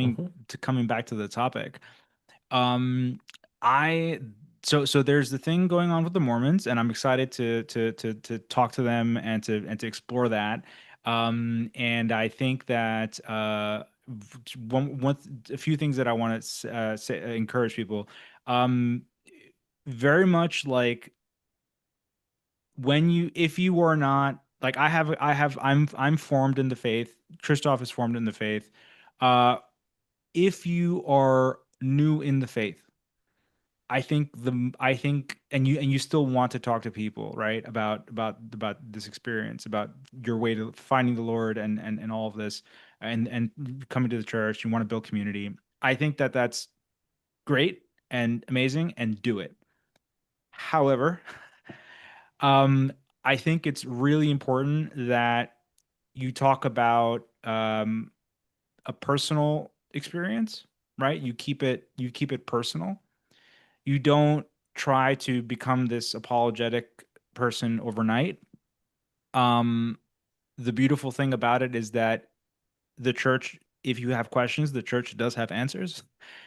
Mhm. to coming back to the topic. Um, I so there's the thing going on with the Mormons, and I'm excited to talk to them and to explore that. And I think that a few things that I want to encourage people. Um, very much like when you if you are not like I'm formed in the faith. Christoph is formed in the faith. Uh, if you are new in the faith, and you still want to talk to people, right, about this experience, about your way to finding the Lord and all of this, and coming to the church. You want to build community. I think that that's great and amazing, and do it. However, um, I think it's really important that you talk about a personal experience, right? You keep it personal. You don't try to become this apologetic person overnight. Um, the beautiful thing about it is that the church, if you have questions, the church does have answers.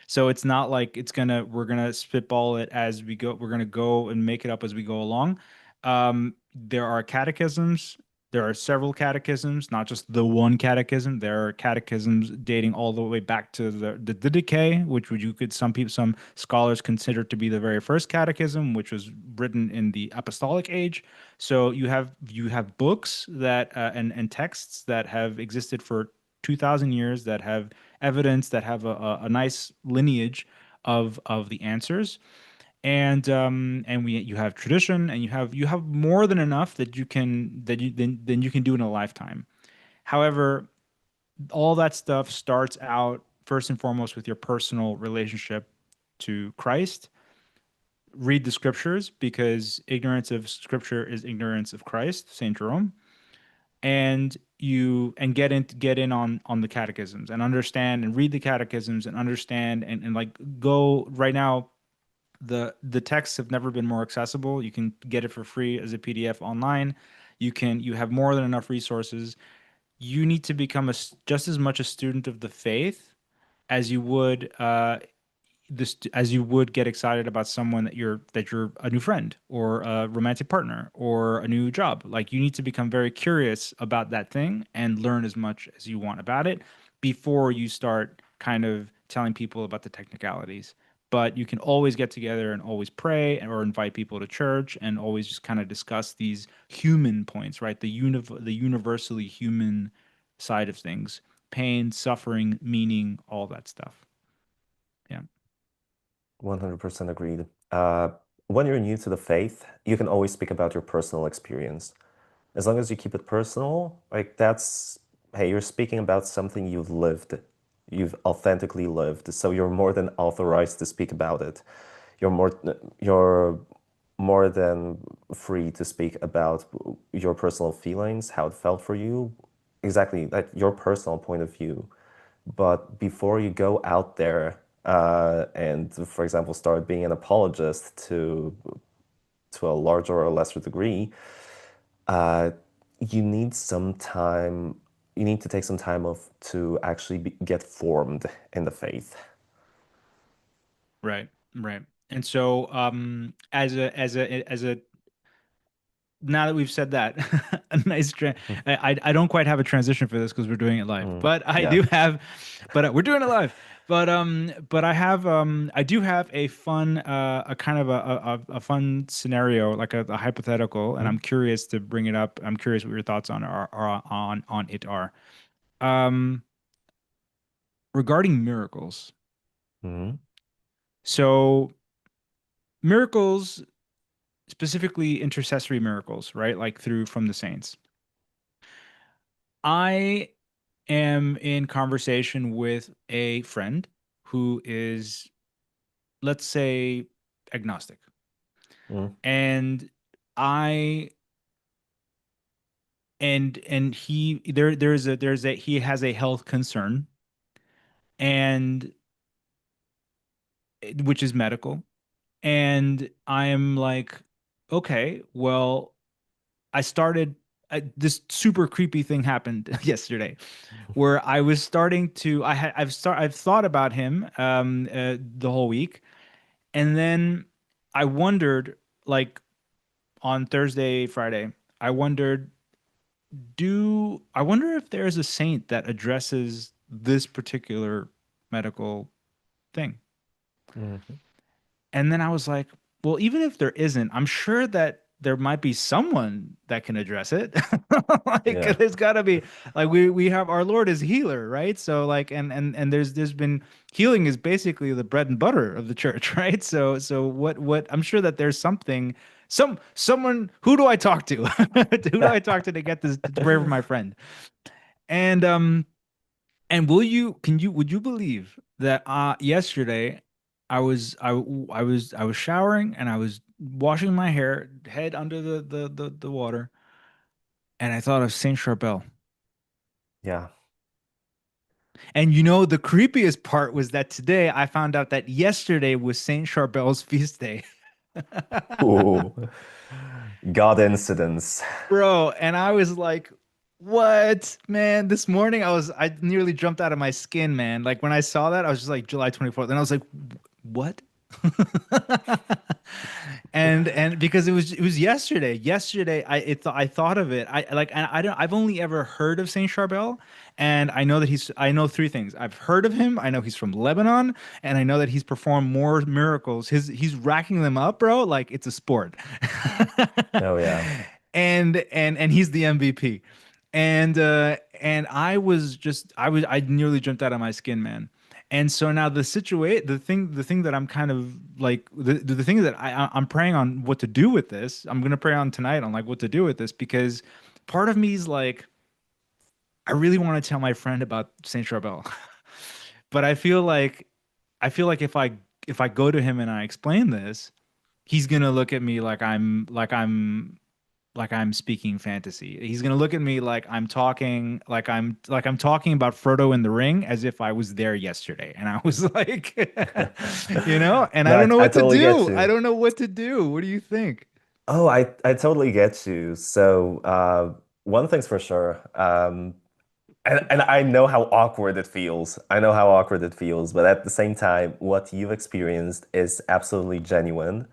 So it's not like we're gonna spitball it as we go. We're gonna go and make it up as we go along. There are catechisms. There are several catechisms, not just the one catechism. There are catechisms dating all the way back to the Didache, which would you could some scholars consider to be the very first catechism, which was written in the apostolic age. So you have books that and texts that have existed for 2,000 years, that have evidence, that have a nice lineage of the answers. And you have tradition, and you have more than enough that you can that you than you can do in a lifetime. However, all that stuff starts out first and foremost with your personal relationship to Christ. Read the scriptures, because ignorance of scripture is ignorance of Christ, Saint Jerome. And get in on the catechisms, and understand and read the catechisms, and understand, and like, go right now. The texts have never been more accessible. You can get it for free as a PDF online. You have more than enough resources. You need to become just as much a student of the faith as you would as you would get excited about someone that you're a new friend, or a romantic partner, or a new job. Like, you need to become very curious about that thing and learn as much as you want about it before you start kind of telling people about the technicalities. But you can always get together and always pray, or invite people to church, and always just kind of discuss these human points, right? The universally human side of things: pain, suffering, meaning, all that stuff. Yeah. 100% agreed. When you're new to the faith, you can always speak about your personal experience. As long as you keep it personal, like that's, hey, you're speaking about something you've lived, you've authentically lived, so you're more than authorized to speak about it. You're more, you're more than free to speak about your personal feelings, how it felt for you, exactly, like your personal point of view. But before you go out there and, for example, start being an apologist to a larger or lesser degree, uh, you need some time. You need to take some time off to actually get formed in the faith. Right, right. And so, as a now that we've said that, a nice I don't quite have a transition for this because we're doing it live, Mm, but I do yeah. have, but we're doing it live. But I do have a fun, a kind of a fun scenario, like a hypothetical, and I'm Mm, curious to bring it up. I'm curious what your thoughts are on it are. Um, Regarding miracles. mm, So miracles, specifically intercessory miracles, right? Like through from the saints. I am in conversation with a friend who is, let's say, agnostic. mm, And I and he there's a he has a health concern, and which is medical. And I'm like, okay, well, this super creepy thing happened yesterday, where I was starting to I've thought about him the whole week, and then I wondered, like, on Thursday, Friday, I wondered, do I wonder if there's a saint that addresses this particular medical thing. mm, And then I was like, well, even if there isn't, I'm sure that there might be someone that can address it. Like Yeah. there's got to be like we have our Lord is healer, right? So like and there's been healing is basically the bread and butter of the church, right? So what I'm sure that there's something someone who do I talk to? Who do I talk to get this to pray for my friend? And will you can you would you believe that yesterday I was showering and I was washing my hair, head under the water, and I thought of Saint Charbel. Yeah. And you know the creepiest part was that today I found out that yesterday was Saint Charbel's feast day. Ooh. God incidents. Bro, and I was like, what, man? This morning I nearly jumped out of my skin, man. Like when I saw that, I was just like July 24th. And I was like, what? And because it was yesterday. Yesterday I thought of it. I don't I've only ever heard of Saint Charbel, and I know three things. I've heard of him, I know he's from Lebanon, and I know that he's performed more miracles. He's racking them up, bro, like it's a sport. Oh yeah. And he's the MVP. And I nearly jumped out of my skin, man. And so now the thing that I'm kind of like the thing that I'm praying on what to do with this. I'm gonna pray on tonight on like what to do with this because part of me is like I really want to tell my friend about Saint Charbel, but I feel like if I go to him and I explain this, he's gonna look at me like I'm speaking fantasy. He's gonna look at me like I'm talking about Frodo in the Ring as if I was there yesterday. And I was like, and No, I don't know I what to totally get do. I you. don't know what to do. What do you think? Oh, I totally get you. So, one thing's for sure. And I know how awkward it feels. I know how awkward it feels, but at the same time, what you've experienced is absolutely genuine.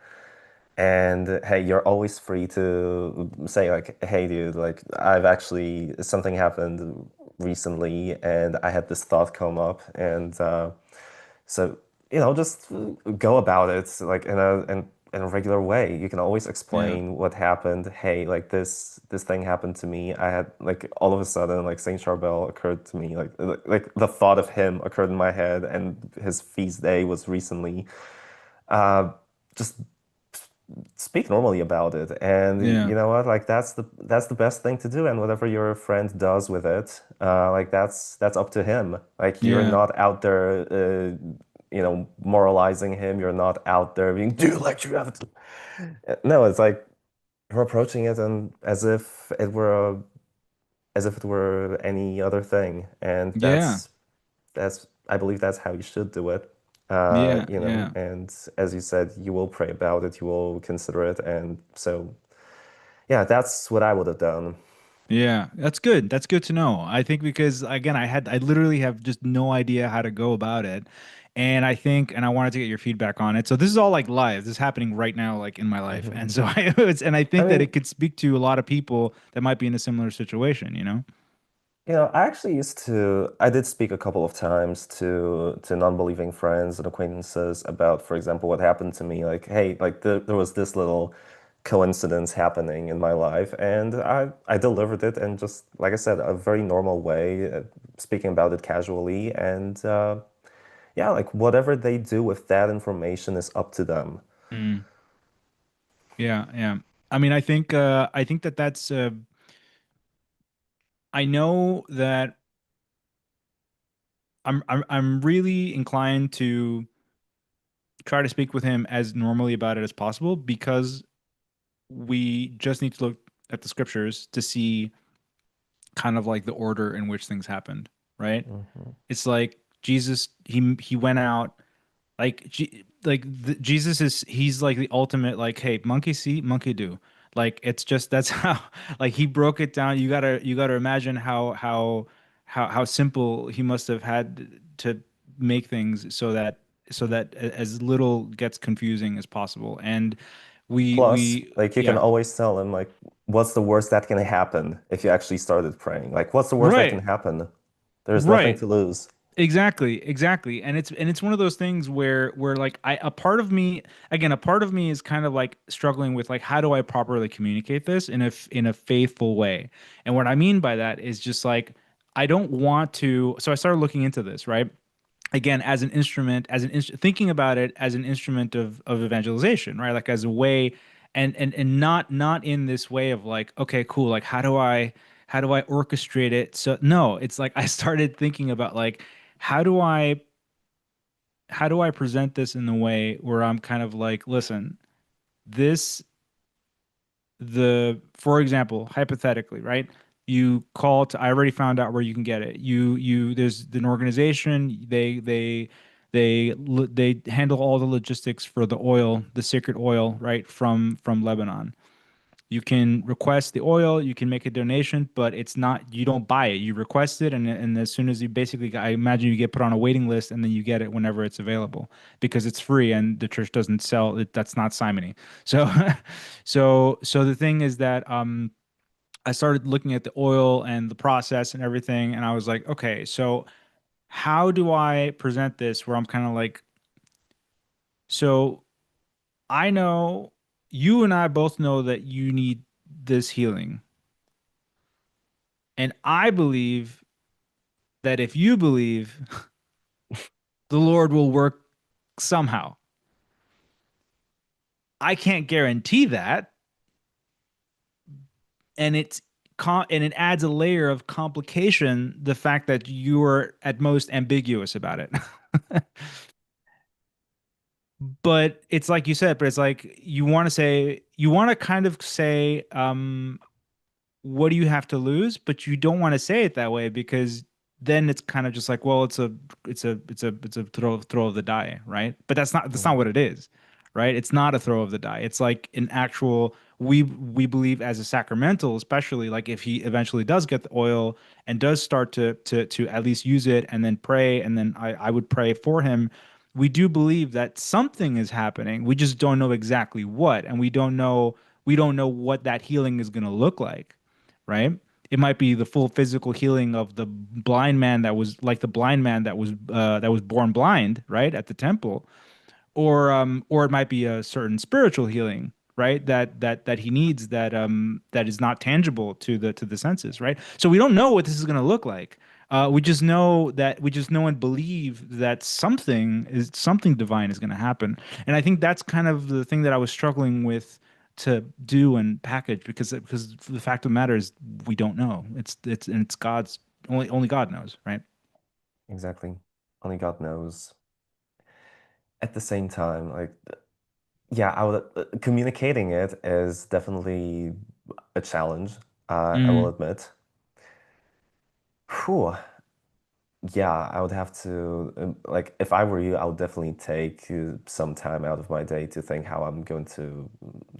And hey, you're always free to say like, "Hey, dude, like I've actually something happened recently, and I had this thought come up, and so just go about it like in a regular way. You can always Yeah. explain what happened. Hey, like this thing happened to me. I had like all of a sudden like Saint Charbel occurred to me, like the thought of him occurred in my head, and his feast day was recently. Uh, just speak normally about it, and Yeah. you know what, like that's the best thing to do. And whatever your friend does with it, like that's up to him. Like you're Yeah. not out there moralizing him. You're not out there being do like you have to. No, it's like you're approaching it and as if it were any other thing. And Yeah. that's I believe that's how you should do it. Yeah. Yeah. And as you said, you will pray about it, you will consider it, and so yeah, that's what I would have done. Yeah, that's good. That's good to know. I think because again, I literally have just no idea how to go about it. And I wanted to get your feedback on it. So this is all like live. This is happening right now, like in my life. And so I I think that mean, it could speak to a lot of people that might be in a similar situation, you know? I actually I did speak a couple of times to non-believing friends and acquaintances about, for example, what happened to me. Like, hey, like there was this little coincidence happening in my life, and I delivered it in just, like I said, a very normal way, speaking about it casually, and yeah, like whatever they do with that information is up to them. Mm, yeah, yeah. I think that that's I know that I'm really inclined to try to speak with him as normally about it as possible because we just need to look at the scriptures to see kind of like the order in which things happened, right? Hmm. It's like Jesus, he went out Jesus is he's like the ultimate like, hey, monkey see, monkey do. Like it's just that's how like he broke it down. You gotta imagine how simple he must have had to make things so that as little gets confusing as possible. And Plus, we like you can yeah. always tell them like, what's the worst that can happen if you actually started praying? Like, what's the worst that can Right. happen? There's nothing Right. to lose. Exactly, exactly. And it's one of those things where like a part of me, again, a part of me is kind of like struggling with like how do I properly communicate this in a faithful way. And what I mean by that is just like I don't want to, so I started looking into this, right? Again, as an instrument, thinking about it as an instrument of evangelization, right? Like as a way, and not in this way of like, okay, cool, like how do I orchestrate it? So no, it's like I started thinking about like how do I how do I present this in the way where I'm kind of like, listen, this the for example, hypothetically, right? You call to I already found out where you can get it. You there's an organization, they handle all the logistics for the oil, the sacred oil, right, from Lebanon. You can request the oil, you can make a donation, but it's not, you don't buy it. You request it, and as soon as you basically, I imagine you get put on a waiting list, and then you get it whenever it's available because it's free and the church doesn't sell it. That's not simony. So, so the thing is that I started looking at the oil and the process and everything, and I was like, okay, so how do I present this where I'm kind of like, so I know you and I both know that you need this healing. And I believe that if you believe, the Lord will work somehow. I can't guarantee that, and and it adds a layer of complication, the fact that you are at most ambiguous about it. But it's like you said, but it's like you want to kind of say, what do you have to lose? But you don't want to say it that way because then it's kind of just like, well, it's a throw of the die, right? But that's not Mhm. what it is, right? It's not a throw of the die. It's like an actual we believe as a sacramental, especially like if he eventually does get the oil and does start to at least use it and then pray and then I would pray for him. We do believe that something is happening. We just don't know exactly what, and we don't know what that healing is going to look like, right? It might be the full physical healing of the blind man that was like the blind man that was born blind, right, at the temple, or it might be a certain spiritual healing, right, that he needs that is not tangible to the senses, right? So we don't know what this is going to look like. We just know and believe that something divine is going to happen, and I think that's kind of the thing that I was struggling with to do and package because the fact of the matter is we don't know. It's God's only God knows, right? Exactly. Only God knows. At the same time, like, yeah, communicating it is definitely a challenge. I will Mm, admit. Whew. Yeah, I would have to, like, if I were you, I would definitely take some time out of my day to think how I'm going to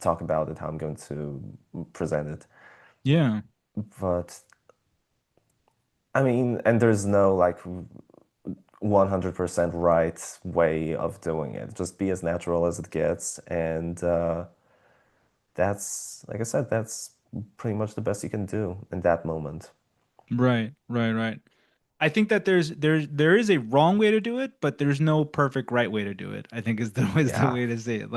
talk about it, how I'm going to present it. yeah, But I mean, and there's no like 100% right way of doing it. Just be as natural as it gets. And that's, like I said, that's pretty much the best you can do in that moment. right, right, right. I think that there is a wrong way to do it, but there's no perfect right way to do it. I think is the Yeah, way to say it.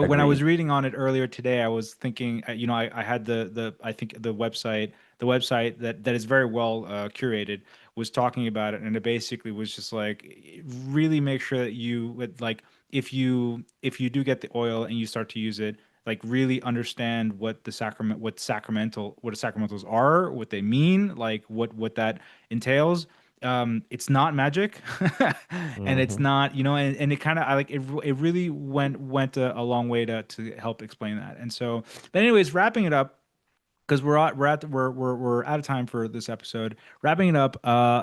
When I was agreed. reading on it earlier today, I was thinking, I had the I think the website that is very well curated was talking about it, and it basically was just like really make sure that you would like if you do get the oil and you start to use it, like really understand what sacramentals are, what they mean, like what that entails. It's not magic, and it's Hmm. not, and it kind of I like it. It really went a long way to help explain that. And so, but anyways, wrapping it up because we're out of time for this episode. Wrapping it up,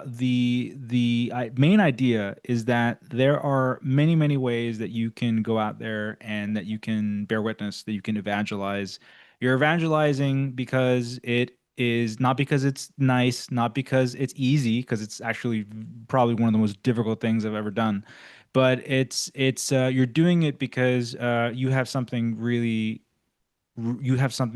the main idea is that there are many ways that you can go out there and that you can bear witness, that you can evangelize. You're evangelizing because it is not because it's nice, not because it's easy, because it's actually probably one of the most difficult things I've ever done. But it's you're doing it because you have something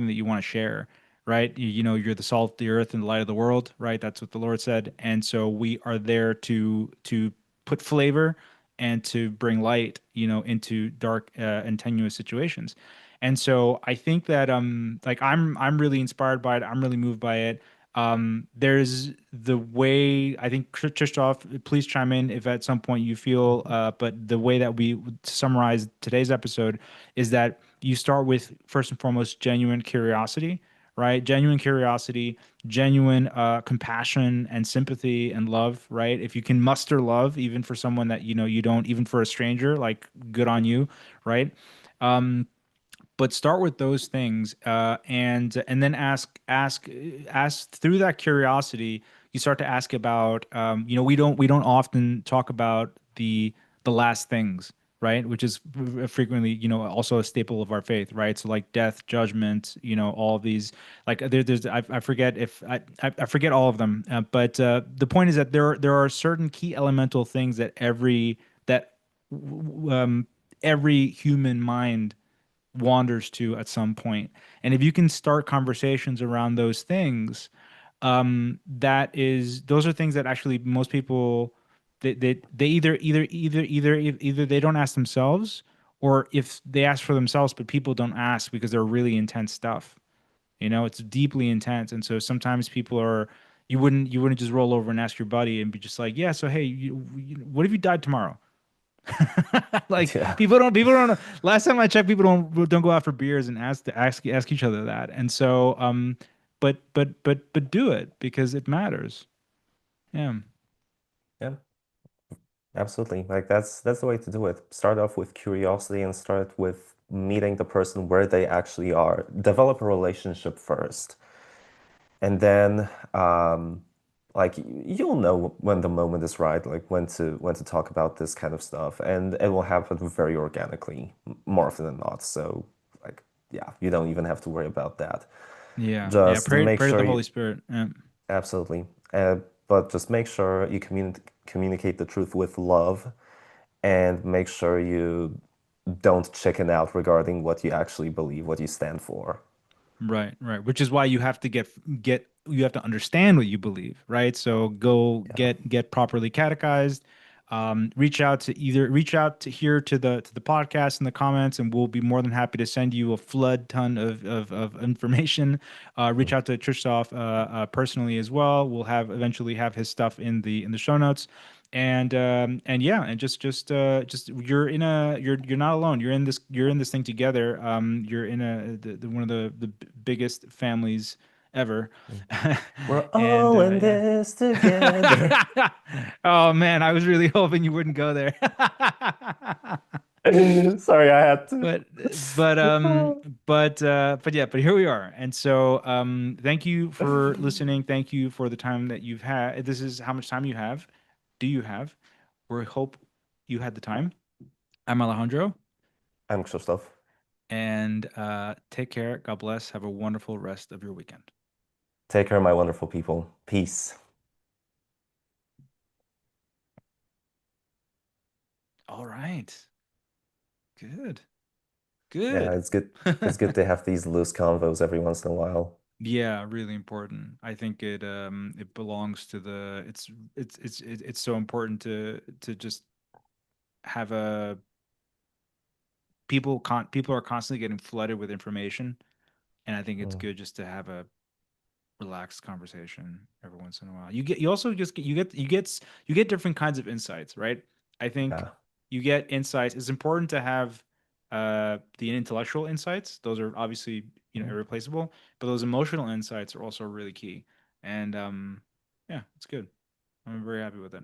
that you want to share, right? You're the salt of the earth and the light of the world, right? That's what the Lord said. And so we are there to put flavor and to bring light, into dark and tenuous situations. And so I think that like I'm really inspired by it. I'm really moved by it. There's the way I think Christoph, please chime in if at some point you feel, but the way that we would summarize today's episode is that you start with first and foremost genuine curiosity, right? Genuine curiosity, genuine compassion and sympathy and love, right? If you can muster love, even for someone that you don't, even for a stranger, like good on you, right? But start with those things, and then ask through that curiosity. You start to ask about, we don't often talk about the last things, right, which is frequently, also a staple of our faith, right? So like death, judgment, all of these, like there's I forget if I forget all of them, but the point is that there are certain key elemental things that um, every human mind wanders to at some point. And if you can start conversations around those things, those are things that actually most people, they either they don't ask themselves, or if they ask for themselves, but people don't ask because they're really intense stuff. It's deeply intense. And so sometimes people are, you wouldn't just roll over and ask your buddy and be just like, yeah, so hey, what if you died tomorrow? Like Yeah. people don't. Last time I checked, people don't go out for beers and ask each other that. And so, but do it because it matters. Yeah, Yeah. Absolutely. Like that's the way to do it. Start off with curiosity and start with meeting the person where they actually are. Develop a relationship first. And then like you'll know when the moment is right, like when to talk about this kind of stuff. And it will happen very organically, more often than not. So like yeah, you don't even have to worry about that. yeah. Just make Pray to the sure Holy you Spirit. Yeah. absolutely. But just make sure you communicate the truth with love and make sure you don't chicken out regarding what you actually believe, what you stand for. Right, right. Which is why you have to get you have to understand what you believe, right? So go Yeah. get properly catechized. Reach out to here to the podcast in the comments, and we'll be more than happy to send you a flood ton of information. Reach Mm. out to Christoph personally as well. We'll have eventually have his stuff in the show notes. And yeah, and just you're not alone. You're in this thing together. You're in one of the biggest families ever. Mm. We're And all in yeah. this together. Oh man, I was really hoping you wouldn't go there. Sorry, I had to. But but um but yeah, but here we are. And so thank you for listening. Thank you for the time that you've had. This is how much time you have. Do you have? We hope you had the time. I'm Alejandro, I'm Krzysztof. and take care. God bless. Have a wonderful rest of your weekend. Take care, my wonderful people. Peace. All right. Good. Yeah, Good. it's good. It's good to have these loose convos every once in a while. Yeah, really important. I think it belongs to the it's so important to just have a people are constantly getting flooded with information, and I think it's Mm, good just to have a relaxed conversation every once in a while. You also just get different kinds of insights, right? I think yeah. you get insights. It's important to have the intellectual insights. Those are obviously, Mm. irreplaceable, but those emotional insights are also really key. And yeah, it's good. I'm very happy with it.